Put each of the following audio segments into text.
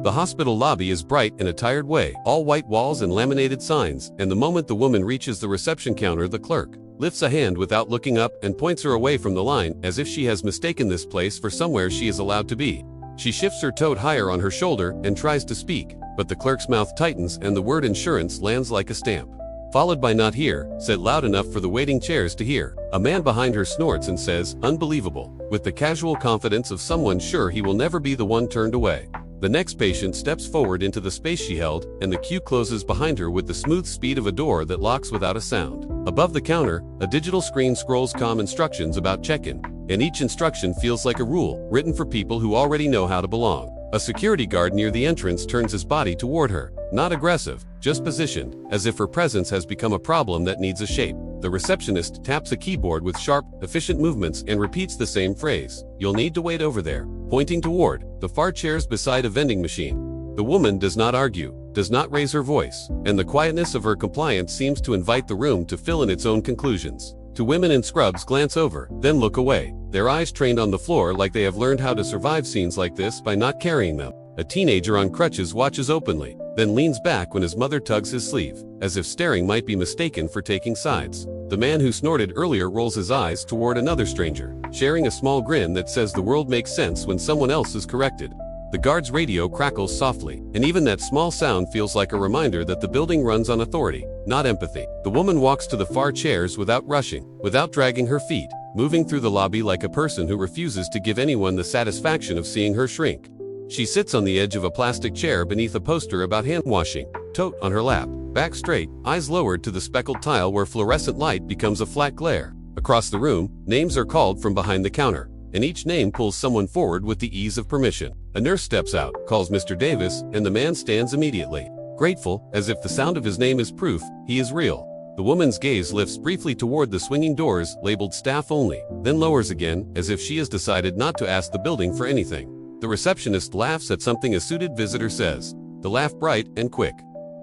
The hospital lobby is bright in a tired way, all white walls and laminated signs, and the moment the woman reaches the reception counter, the clerk lifts a hand without looking up and points her away from the line as if she has mistaken this place for somewhere she is allowed to be. She shifts her tote higher on her shoulder and tries to speak, but the clerk's mouth tightens and the word insurance lands like a stamp. Followed by "not here," said loud enough for the waiting chairs to hear. A man behind her snorts and says, "Unbelievable," with the casual confidence of someone sure he will never be the one turned away. The next patient steps forward into the space she held, and the queue closes behind her with the smooth speed of a door that locks without a sound. Above the counter, a digital screen scrolls calm instructions about check-in, and each instruction feels like a rule, written for people who already know how to belong. A security guard near the entrance turns his body toward her, not aggressive, just positioned, as if her presence has become a problem that needs a shape. The receptionist taps a keyboard with sharp, efficient movements and repeats the same phrase, "You'll need to wait over there," pointing toward the far chairs beside a vending machine. The woman does not argue, does not raise her voice, and the quietness of her compliance seems to invite the room to fill in its own conclusions. Two women in scrubs glance over, then look away, their eyes trained on the floor like they have learned how to survive scenes like this by not carrying them. A teenager on crutches watches openly, then leans back when his mother tugs his sleeve, as if staring might be mistaken for taking sides. The man who snorted earlier rolls his eyes toward another stranger, sharing a small grin that says the world makes sense when someone else is corrected. The guard's radio crackles softly, and even that small sound feels like a reminder that the building runs on authority, not empathy. The woman walks to the far chairs without rushing, without dragging her feet, moving through the lobby like a person who refuses to give anyone the satisfaction of seeing her shrink. She sits on the edge of a plastic chair beneath a poster about hand washing, tote on her lap, back straight, eyes lowered to the speckled tile where fluorescent light becomes a flat glare. Across the room, names are called from behind the counter, and each name pulls someone forward with the ease of permission. A nurse steps out, calls Mr. Davis, and the man stands immediately, grateful, as if the sound of his name is proof he is real. The woman's gaze lifts briefly toward the swinging doors labeled staff only, then lowers again, as if she has decided not to ask the building for anything. The receptionist laughs at something a suited visitor says, the laugh bright and quick,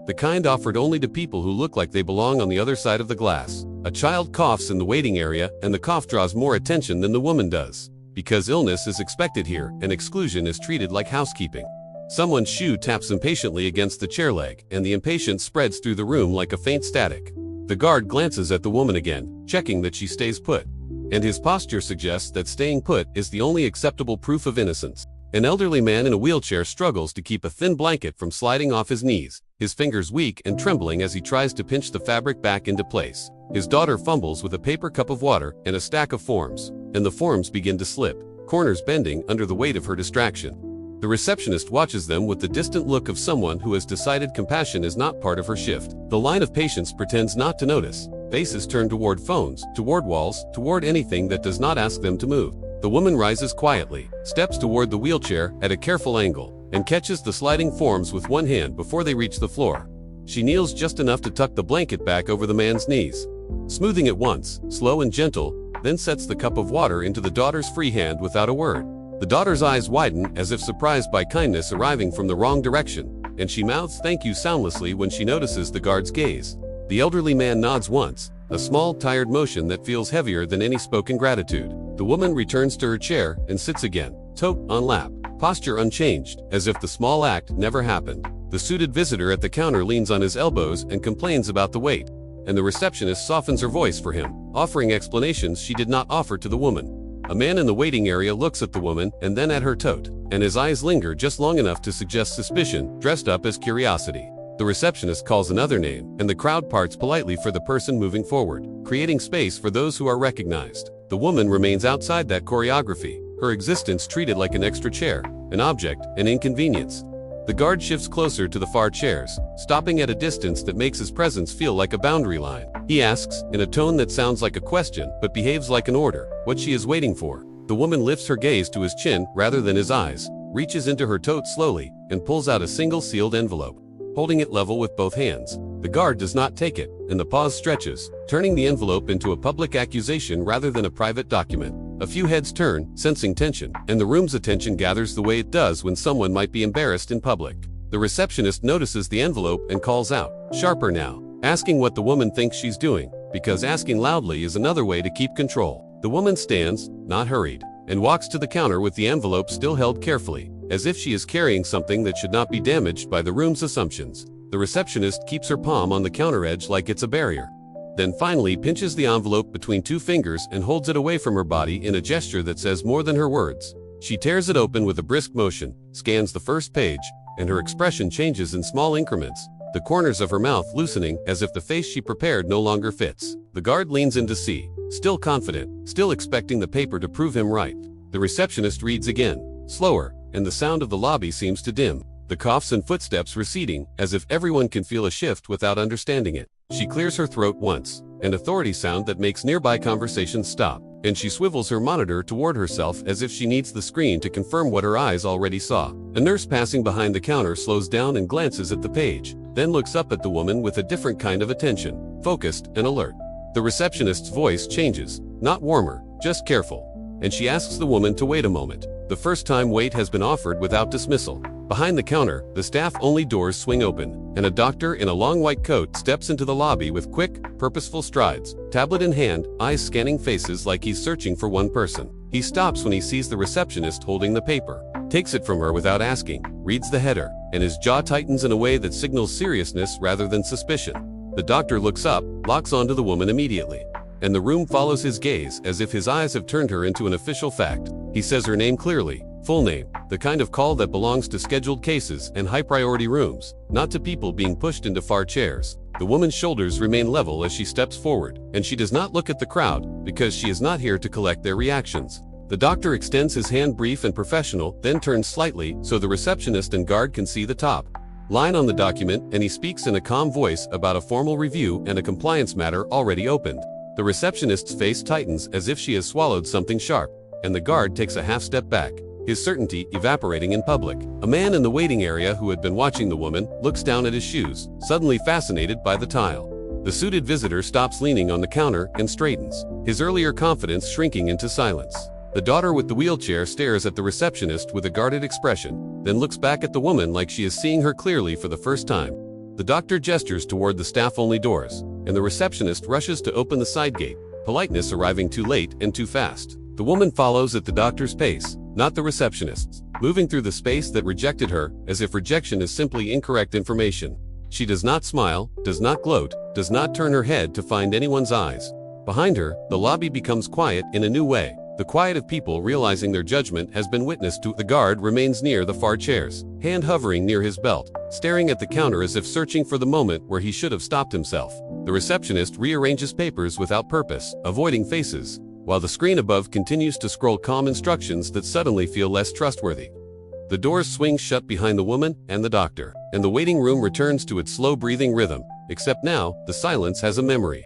the kind offered only to people who look like they belong on the other side of the glass. A child coughs in the waiting area, and the cough draws more attention than the woman does. Because illness is expected here, and exclusion is treated like housekeeping. Someone's shoe taps impatiently against the chair leg, and the impatience spreads through the room like a faint static. The guard glances at the woman again, checking that she stays put. And his posture suggests that staying put is the only acceptable proof of innocence. An elderly man in a wheelchair struggles to keep a thin blanket from sliding off his knees, his fingers weak and trembling as he tries to pinch the fabric back into place. His daughter fumbles with a paper cup of water and a stack of forms, and the forms begin to slip, corners bending under the weight of her distraction. The receptionist watches them with the distant look of someone who has decided compassion is not part of her shift. The line of patients pretends not to notice, faces turn toward phones, toward walls, toward anything that does not ask them to move. The woman rises quietly, steps toward the wheelchair at a careful angle, and catches the sliding forms with one hand before they reach the floor. She kneels just enough to tuck the blanket back over the man's knees, smoothing it once, slow and gentle, then sets the cup of water into the daughter's free hand without a word. The daughter's eyes widen as if surprised by kindness arriving from the wrong direction, and she mouths thank you soundlessly when she notices the guard's gaze. The elderly man nods once, a small, tired motion that feels heavier than any spoken gratitude. The woman returns to her chair and sits again, tote on lap, posture unchanged, as if the small act never happened. The suited visitor at the counter leans on his elbows and complains about the wait, and the receptionist softens her voice for him, offering explanations she did not offer to the woman. A man in the waiting area looks at the woman and then at her tote, and his eyes linger just long enough to suggest suspicion, dressed up as curiosity. The receptionist calls another name, and the crowd parts politely for the person moving forward, creating space for those who are recognized. The woman remains outside that choreography, her existence treated like an extra chair, an object, an inconvenience. The guard shifts closer to the far chairs, stopping at a distance that makes his presence feel like a boundary line. He asks, in a tone that sounds like a question but behaves like an order, what she is waiting for. The woman lifts her gaze to his chin rather than his eyes, reaches into her tote slowly, and pulls out a single sealed envelope, holding it level with both hands. The guard does not take it, and the pause stretches, turning the envelope into a public accusation rather than a private document. A few heads turn, sensing tension, and the room's attention gathers the way it does when someone might be embarrassed in public. The receptionist notices the envelope and calls out, sharper now, asking what the woman thinks she's doing, because asking loudly is another way to keep control. The woman stands, not hurried, and walks to the counter with the envelope still held carefully. as if she is carrying something that should not be damaged by the room's assumptions. The receptionist keeps her palm on the counter edge like it's a barrier. Then finally pinches the envelope between two fingers and holds it away from her body in a gesture that says more than her words. She tears it open with a brisk motion, scans the first page, and her expression changes in small increments, the corners of her mouth loosening as if the face she prepared no longer fits. The guard leans in to see, still confident, still expecting the paper to prove him right. The receptionist reads again, slower, and the sound of the lobby seems to dim, the coughs and footsteps receding, as if everyone can feel a shift without understanding it. She clears her throat once, an authority sound that makes nearby conversations stop, and she swivels her monitor toward herself as if she needs the screen to confirm what her eyes already saw. A nurse passing behind the counter slows down and glances at the page, then looks up at the woman with a different kind of attention, focused and alert. The receptionist's voice changes, not warmer, just careful, and she asks the woman to wait a moment. The first time wait has been offered without dismissal. Behind the counter, the staff-only doors swing open, and a doctor in a long white coat steps into the lobby with quick, purposeful strides, tablet in hand, eyes scanning faces like he's searching for one person. He stops when he sees the receptionist holding the paper, takes it from her without asking, reads the header, and his jaw tightens in a way that signals seriousness rather than suspicion. The doctor looks up, locks onto the woman immediately, and the room follows his gaze as if his eyes have turned her into an official fact. He says her name clearly, full name, the kind of call that belongs to scheduled cases and high-priority rooms, not to people being pushed into far chairs. The woman's shoulders remain level as she steps forward, and she does not look at the crowd, because she is not here to collect their reactions. The doctor extends his hand, brief and professional, then turns slightly so the receptionist and guard can see the top line on the document, and he speaks in a calm voice about a formal review and a compliance matter already opened. The receptionist's face tightens as if she has swallowed something sharp, and the guard takes a half step back, his certainty evaporating in public. A man in the waiting area who had been watching the woman looks down at his shoes, suddenly fascinated by the tile. The suited visitor stops leaning on the counter and straightens, his earlier confidence shrinking into silence. The daughter with the wheelchair stares at the receptionist with a guarded expression, then looks back at the woman like she is seeing her clearly for the first time. The doctor gestures toward the staff-only doors, and the receptionist rushes to open the side gate, politeness arriving too late and too fast. The woman follows at the doctor's pace, not the receptionist's, moving through the space that rejected her, as if rejection is simply incorrect information. She does not smile, does not gloat, does not turn her head to find anyone's eyes. Behind her, the lobby becomes quiet in a new way, the quiet of people realizing their judgment has been witnessed to. The guard remains near the far chairs, hand hovering near his belt, staring at the counter as if searching for the moment where he should have stopped himself. The receptionist rearranges papers without purpose, avoiding faces, while the screen above continues to scroll calm instructions that suddenly feel less trustworthy. The doors swing shut behind the woman and the doctor, and the waiting room returns to its slow breathing rhythm, except now, the silence has a memory.